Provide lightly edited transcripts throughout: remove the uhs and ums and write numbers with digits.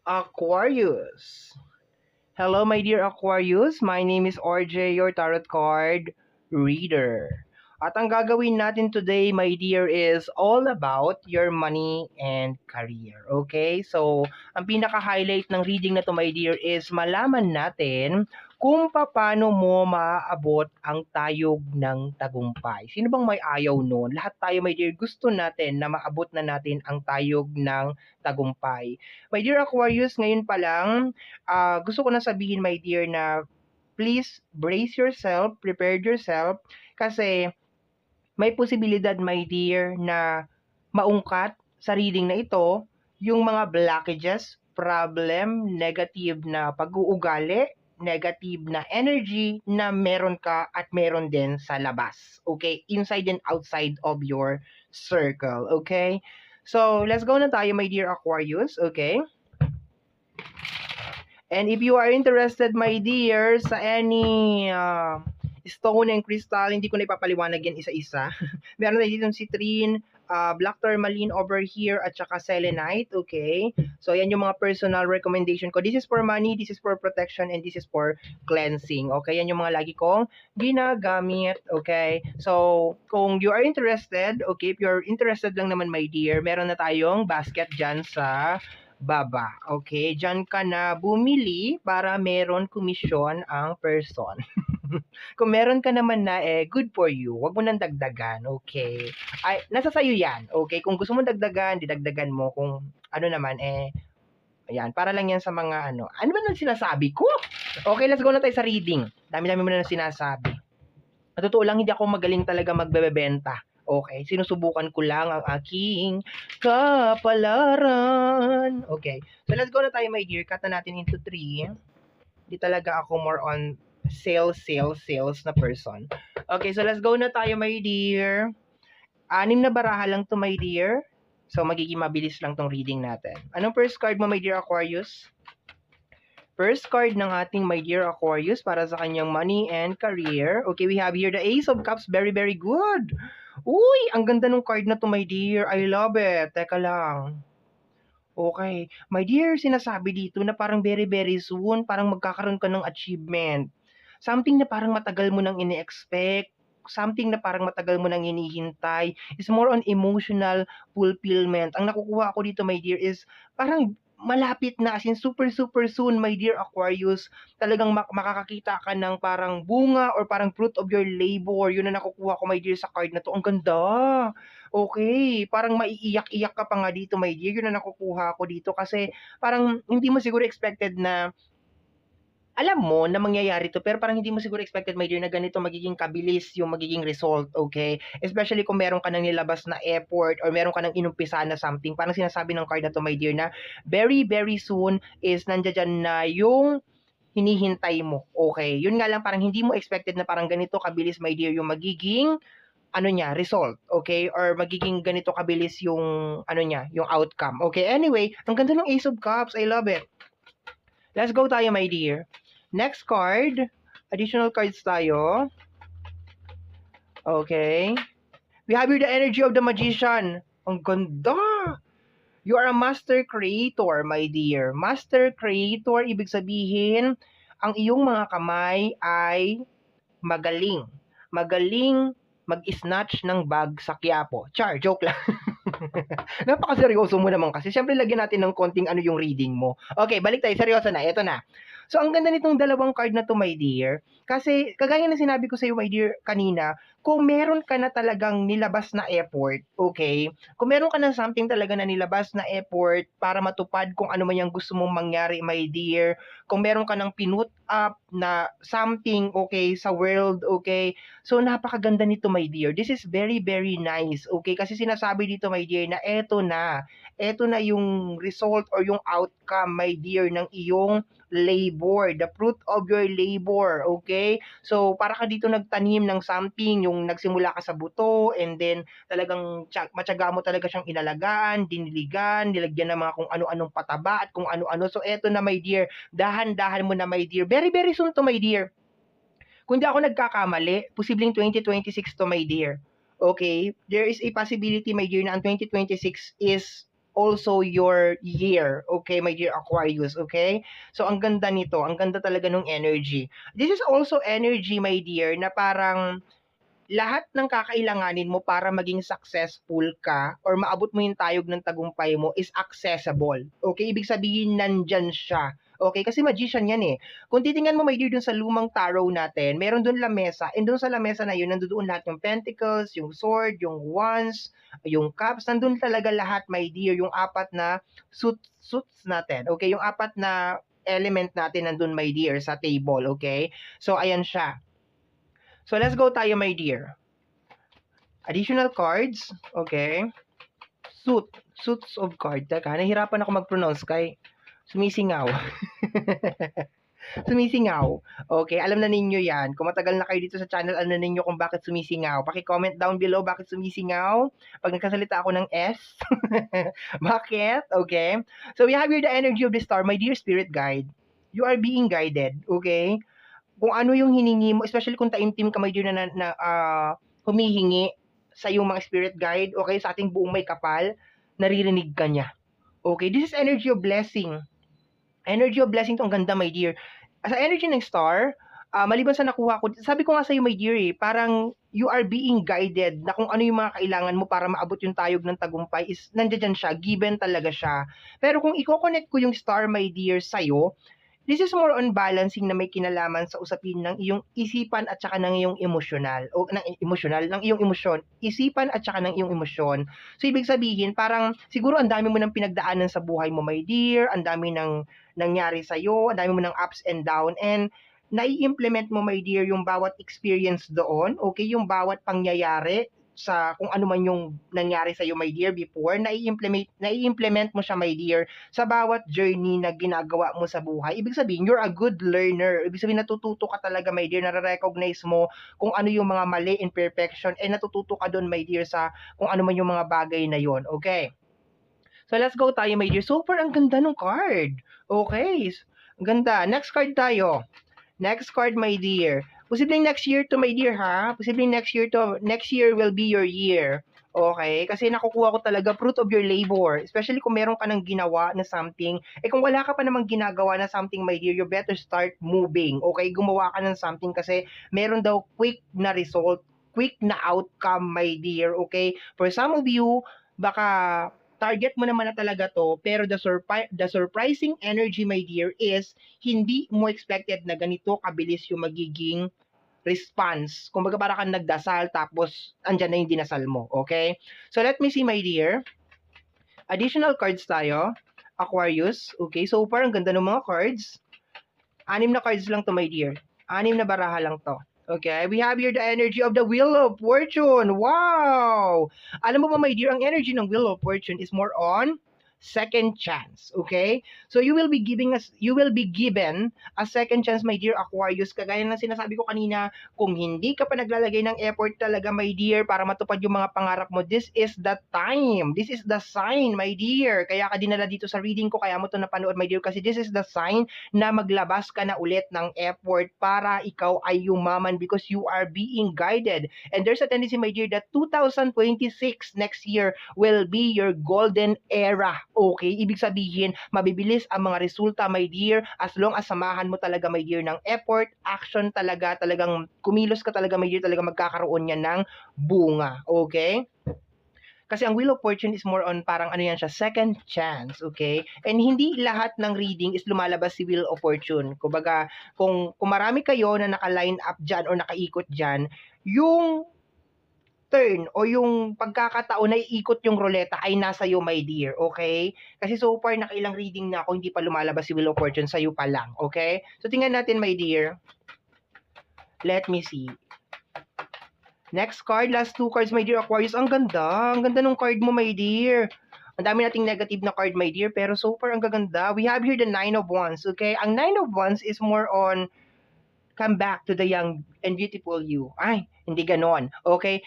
Aquarius. Hello, my dear Aquarius. My name is RJ, your tarot card reader. At ang gagawin natin today, my dear, is all about your money and career. Okay? So, ang pinaka-highlight ng reading na to, my dear, is malaman natin kung paano mo maaabot ang tayog ng tagumpay. Sino bang may ayaw noon? Lahat tayo, my dear, gusto natin na maabot na natin ang tayog ng tagumpay. My dear Aquarius, ngayon pa lang, gusto ko na sabihin, my dear, na please brace yourself, prepare yourself, kasi may posibilidad, my dear, na maungkat sa reading na ito yung mga blockages, problem, negative na pag-uugali, negative na energy na meron ka at meron din sa labas. Okay? Inside and outside of your circle. Okay? So, let's go na tayo, my dear Aquarius. Okay? And if you are interested, my dear, sa any stone and crystal, hindi ko na ipapaliwanag yan isa-isa. Meron tayo dito citrine, black tourmaline over here, at saka selenite, okay? So, yan yung mga personal recommendation ko. This is for money, this is for protection, and this is for cleansing, okay? Yan yung mga lagi kong ginagamit, okay? So, kung you are interested, okay, if you're interested lang naman, my dear, meron na tayong basket dyan sa baba. Okay, diyan ka na bumili para meron komisyon ang person. Kung meron ka naman na, good for you. Huwag mo nang dagdagan, okay? Ay, nasa sayo yan, okay? Kung gusto mo dagdagan, didagdagan mo. Kung ano naman, ayan, para lang yan sa mga ano ba nang sinasabi ko? Okay, let's go na tayo sa reading. Dami-dami mo na sinasabi. Sa totoo lang, hindi ako magaling talaga magbebenta. Okay, sinusubukan ko lang ang aking kapalaran. Okay, so let's go na tayo, my dear. Cut na natin into 3. Di talaga ako more on sales na person. Okay, so let's go na tayo, my dear. 6 na baraha lang to, my dear. So, magiging mabilis lang tong reading natin. Anong first card mo, my dear Aquarius? First card ng ating my dear Aquarius para sa kanyang money and career. Okay, we have here the Ace of Cups. Very, very good. Uy, ang ganda ng card na to, my dear. I love it. Teka lang. Okay. My dear, sinasabi dito na parang very, very soon, parang magkakaroon ka ng achievement. Something na parang matagal mo nang ini-expect. Something na parang matagal mo nang hinihintay. It's more on emotional fulfillment. Ang nakukuha ko dito, my dear, is parang malapit na, as in super super soon, my dear Aquarius, talagang makakakita ka ng parang bunga or parang fruit of your labor. Yun na nakukuha ko, my dear, sa card na to. Ang ganda. Okay, parang maiiyak-iyak ka pa nga dito, my dear. Yun na nakukuha ko dito kasi parang hindi mo siguro expected na alam mo na mangyayari to, pero parang hindi mo siguro expected, my dear, na ganito magiging kabilis yung magiging result, okay? Especially kung meron ka nang nilabas na effort or meron ka nang inumpisa na something. Parang sinasabi ng card na to, my dear, na very, very soon is nandiyan na yung hinihintay mo, okay? Yun nga lang, parang hindi mo expected na parang ganito kabilis, my dear, yung magiging result, okay? Or magiging ganito kabilis yung yung outcome. Okay, anyway, ang ganda ng Ace of Cups. I love it. Let's go tayo, my dear. Next card, additional cards tayo. Okay. We have here the energy of the magician. Ang ganda! You are a master creator, my dear. Master creator, ibig sabihin, ang iyong mga kamay ay magaling. Magaling mag-snatch ng bag sa Quiapo. Char, joke lang. Napaka-seryoso mo naman kasi. Siyempre, lagyan natin ng konting yung reading mo. Okay, balik tayo. Seryoso na. Ito na. So, ang ganda nitong dalawang card na to, my dear. Kasi, kagaya na sinabi ko sa iyo, my dear, kanina, kung meron ka na talagang nilabas na effort, okay? Kung meron ka na something talaga na nilabas na effort para matupad kung ano man yung gusto mong mangyari, my dear. Kung meron ka ng pinut up na something, okay, sa world, okay? So, napakaganda nito, my dear. This is very, very nice, okay? Kasi sinasabi dito, my dear, na eto na. Eto na yung result or yung outcome, my dear, ng iyong labor, the fruit of your labor, okay? So, para ka dito nagtanim ng something, yung nagsimula ka sa buto, and then talagang matyaga mo talaga siyang inalagaan, diniligan, nilagyan ng mga kung ano-anong pataba at kung ano-ano. So, eto na, my dear, dahan-dahan mo na, my dear. Very, very soon to, my dear. Kung di ako nagkakamali, posibleng 2026 to, my dear. Okay? There is a possibility, my dear, na ang 2026 is also your year. Okay, my dear Aquarius, okay? So, ang ganda nito. Ang ganda talaga ng energy. This is also energy, my dear, na parang lahat ng kakailanganin mo para maging successful ka or maabot mo yung tayog ng tagumpay mo is accessible. Okay? Ibig sabihin, nandyan siya. Okay? Kasi magician yan eh. Kung titingnan mo, my dear, dun sa lumang tarot natin, meron dun lamesa, and dun sa lamesa na yun, nandoon lahat yung pentacles, yung sword, yung wands, yung cups, nandun talaga lahat, my dear, yung apat na suits natin. Okay? Yung apat na element natin nandun, my dear, sa table. Okay? So, ayan siya. So, let's go tayo, my dear. Additional cards. Okay. Suits of card. Teka, nahihirapan ako mag-pronounce kay sumisingaw. Sumisingaw. Okay, alam na ninyo yan. Kung matagal na kayo dito sa channel, alam na ninyo kung bakit sumisingaw. Paki-comment down below bakit sumisingaw. Pag nagkasalita ako ng S. Bakit? Okay. So, we have here the energy of the star. My dear spirit guide, you are being guided. Okay? Kung ano yung hiningi mo, especially kung taimtim ka, my dear, humihingi sa yung mga spirit guide, okay, sa ating buong may kapal, naririnig ka niya. Okay, this is energy of blessing. Energy of blessing to, ang ganda, my dear. Sa energy ng star, maliban sa nakuha ko, sabi ko nga sa iyo, my dear, parang you are being guided na kung ano yung mga kailangan mo para maabot yung tayog ng tagumpay is nandiyan siya, given talaga siya. Pero kung i-connect ko yung star, my dear, sa'yo, this is more on balancing na may kinalaman sa usapin ng iyong isipan at saka ng iyong emosyonal o ng iyong emosyon, isipan at saka ng iyong emosyon. So ibig sabihin, parang siguro ang dami mo ng pinagdaanan sa buhay mo, my dear, ang dami ng nangyari sa iyo, ang dami mo ng ups and down, and nai-implement mo, my dear, yung bawat experience doon, okay, yung bawat pangyayari sa kung ano man yung nangyari sa iyo, my dear, before, nai-implement mo siya, my dear, sa bawat journey na ginagawa mo sa buhay. Ibig sabihin, you're a good learner. Ibig sabihin, natututo ka talaga, my dear, nare-recognize mo kung ano yung mga mali, imperfection, and natututo ka doon, my dear, sa kung ano man yung mga bagay na yon. Okay? So, let's go tayo, my dear. Super, ang ganda ng card. Okay. Ang ganda. Next card tayo. Next card, my dear. Posibleng next year to, my dear, ha? Posibleng next year will be your year. Okay? Kasi nakukuha ko talaga fruit of your labor. Especially kung meron ka ng ginawa na something. Eh kung wala ka pa namang ginagawa na something, my dear, you better start moving. Okay? Gumawa ka ng something kasi meron daw quick na result, quick na outcome, my dear. Okay? For some of you, baka target mo naman na talaga to, pero the surprising energy, my dear, is hindi mo expected na ganito kabilis yung magiging response. Kumbaga para kang nagdasal tapos andyan na yung dinasal mo. Okay? So let me see, my dear. Additional cards tayo. Aquarius. Okay, so far ang ganda ng mga cards. 6 na cards lang to, my dear. 6 na baraha lang to. Okay, we have here the energy of the Wheel of Fortune. Wow! Alam mo ba, my dear, ang energy ng Wheel of Fortune is more on second chance. Okay? So you will be given a second chance, my dear Aquarius. Kagaya ng sinasabi ko kanina, kung hindi ka pa naglalagay ng effort talaga, my dear, para matupad yung mga pangarap mo, this is the time. This is the sign, my dear. Kaya ka dinala dito sa reading ko, kaya mo to napanood, my dear, kasi this is the sign na maglabas ka na ulit ng effort para ikaw ay yumaman because you are being guided. And there's a tendency, my dear, that 2026 next year will be your golden era. Okay? Ibig sabihin, mabibilis ang mga resulta, my dear, as long as samahan mo talaga, my dear, ng effort, action talaga, talagang kumilos ka talaga, my dear, talaga magkakaroon yan ng bunga. Okay? Kasi ang Wheel of Fortune is more on parang ano yan siya, second chance, okay? And hindi lahat ng reading is lumalabas si Wheel of Fortune. Kumbaga, kung marami kayo na naka-line up dyan or nakaikot dyan, yung turn o yung pagkakataon na iikot yung ruleta ay nasa iyo, my dear, okay? Kasi so far, nakailang reading na ako, hindi pa lumalabas si Wheel of Fortune, sa'yo pa lang, okay? So, tingnan natin, my dear. Let me see. Next card, last 2 cards, my dear Aquarius. Ang ganda ng card mo, my dear. Ang dami nating negative na card, my dear, pero so far, ang gaganda. We have here the 9 of Wands, okay? Ang 9 of Wands is more on come back to the young and beautiful you. Ay, hindi ganon. Okay?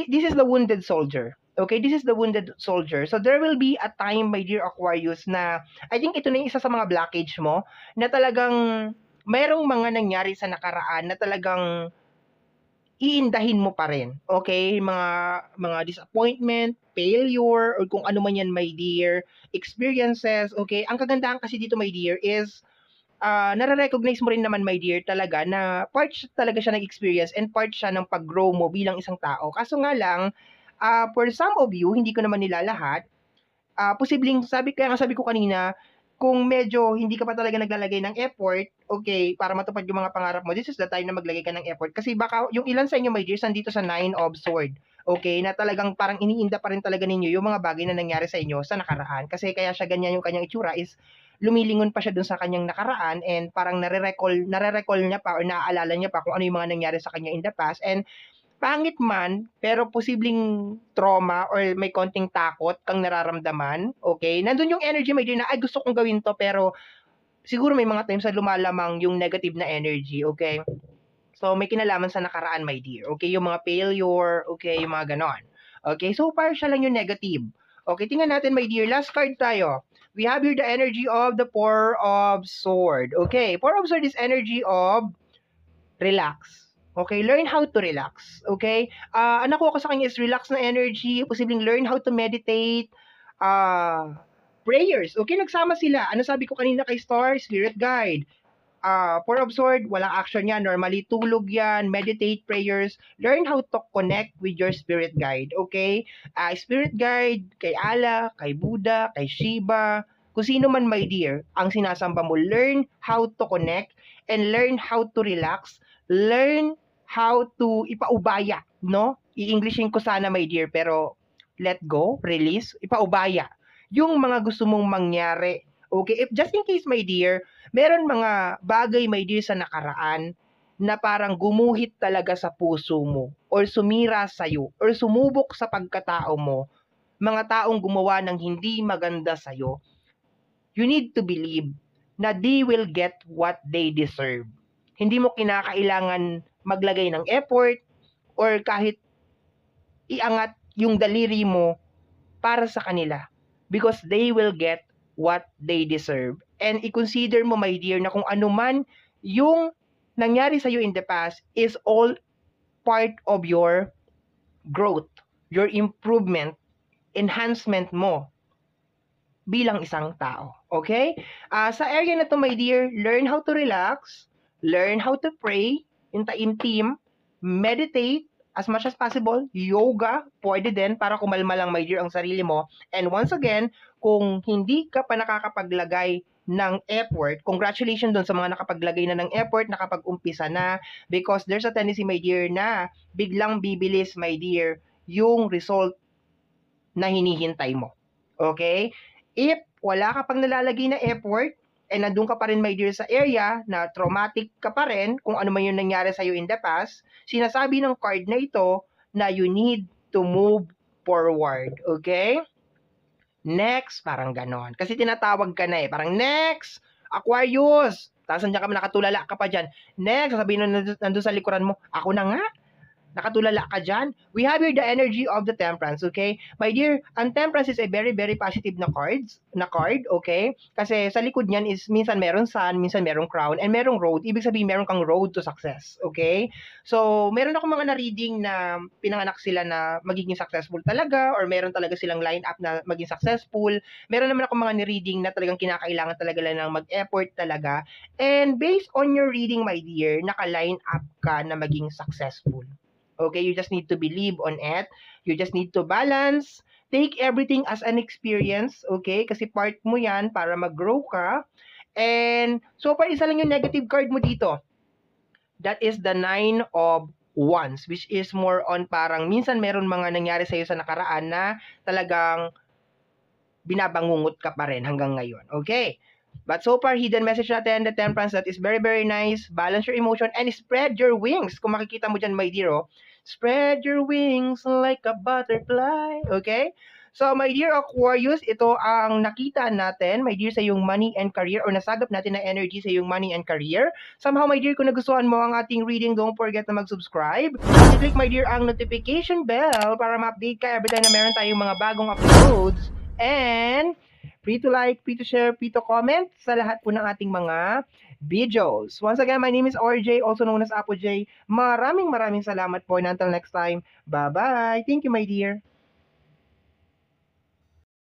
This is the wounded soldier. Okay? This is the wounded soldier. So, there will be a time, my dear Aquarius, na I think ito na yung isa sa mga blockage mo, na talagang mayroong mga nangyari sa nakaraan na talagang iindahin mo pa rin. Okay? Mga disappointment, failure, or kung ano man yan, my dear, experiences. Okay? Ang kagandahan kasi dito, my dear, is nare-recognize mo rin naman, my dear, talaga na part talaga siya ng experience and part siya ng pag-grow mo bilang isang tao. Kaso nga lang, for some of you, hindi ko naman nila lahat, posibleng kaya nga sabi ko kanina, kung medyo hindi ka pa talaga naglalagay ng effort, okay, para matupad yung mga pangarap mo, this is the time na maglagay ka ng effort. Kasi baka yung ilan sa inyo, my dears, nandito sa 9 of sword. Okay, na talagang parang iniinda pa rin talaga ninyo yung mga bagay na nangyari sa inyo sa nakaraan. Kasi kaya siya ganyan yung kanyang itsura is lumilingon pa siya dun sa kanyang nakaraan and parang nare-recall niya pa or naaalala niya pa kung ano yung mga nangyari sa kanya in the past. And pangit man, pero posibleng trauma or may konting takot kang nararamdaman, okay? Nandun yung energy, may dear, na, ay, gusto kong gawin to, pero siguro may mga times na lumalamang yung negative na energy, okay? So, may kinalaman sa nakaraan, my dear, okay? Yung mga failure, okay? Yung mga ganon. Okay, so partial lang yung negative. Okay, tingnan natin, my dear. Last card tayo. We have here the energy of the Four of Sword. Okay, Four of Sword is energy of relax. Okay, learn how to relax. Okay? Ang nakuha ko sa kanya is relax na energy, posibleng learn how to meditate, prayers. Okay, nagsama sila. Ano sabi ko kanina kay Star? Spirit guide. For Sword, walang action yan. Normally, tulog yan, meditate, prayers. Learn how to connect with your spirit guide. Okay? Spirit guide, kay Allah, kay Buddha, kay Shiva, kung sino man, my dear, ang sinasamba mo. Learn how to connect and learn how to relax. Learn how to ipaubaya, no? I-Englishin ko sana, my dear, pero let go, release, ipaubaya yung mga gusto mong mangyari. Okay? If just in case, my dear, meron mga bagay, my dear, sa nakaraan na parang gumuhit talaga sa puso mo or sumira sa'yo or sumubok sa pagkatao mo, mga taong gumawa ng hindi maganda sa'yo, you need to believe na they will get what they deserve. Hindi mo kinakailangan maglagay ng effort or kahit iangat yung daliri mo para sa kanila because they will get what they deserve. And i-consider mo, my dear, na kung ano man yung nangyari sa'yo in the past is all part of your growth, your improvement, enhancement mo bilang isang tao. Okay? Sa area na to, my dear, learn how to relax, learn how to pray, yung taimtim, meditate, as much as possible, yoga, pwede din para kumalma lang, my dear, ang sarili mo. And once again, kung hindi ka pa nakakapaglagay ng effort, congratulations dun sa mga nakapaglagay na ng effort, nakapag-umpisa na, because there's a tendency, my dear, na biglang bibilis, my dear, yung result na hinihintay mo. Okay? If wala ka pang nalalagay na effort, and nandun ka pa rin, my dear, sa area na traumatic ka pa rin, kung ano man yung nangyari sa'yo in the past, sinasabi ng card na ito na you need to move forward. Okay? Next, parang ganon. Kasi tinatawag ka na parang next, Aquarius. Tapos nandiyan ka nakatulala ka pa dyan. Next, sasabihin nandun sa likuran mo, ako na nga. Nakatulala ka dyan. We have here the energy of the Temperance, okay? My dear, ang Temperance is a very, very positive na card, okay? Kasi sa likod niyan is minsan meron sun, minsan merong crown, and merong road. Ibig sabihin, meron kang road to success, okay? So, meron ako mga na-reading na pinanganak sila na magiging successful talaga, or meron talaga silang line up na maging successful. Meron naman ako mga na-reading na talagang kinakailangan talaga lang mag-effort talaga. And based on your reading, my dear, naka-line up ka na maging successful. Okay, you just need to believe on it. You just need to balance. Take everything as an experience, okay? Kasi part mo yan para mag-grow ka. And so far, isa lang yung negative card mo dito. That is the 9 of Wands, which is more on parang minsan meron mga nangyari sa'yo sa nakaraan na talagang binabangungot ka pa rin hanggang ngayon. Okay? But so far, hidden message natin, the Temperance, that is very, very nice. Balance your emotion and spread your wings. Kung makikita mo dyan, my dear, spread your wings like a butterfly. Okay? So, my dear Aquarius, ito ang nakita natin, my dear, sa iyong money and career, or nasagap natin na energy sa iyong money and career. Somehow, my dear, kung nagustuhan mo ang ating reading, don't forget na mag-subscribe. I-click, my dear, ang notification bell para ma-update ka every time na meron tayong mga bagong uploads. And Free to like, free to share, free to comment sa lahat po ng ating mga videos. Once again, my name is RJ, also known as Apo J. Maraming salamat po, and until next time, bye-bye. Thank you, my dear.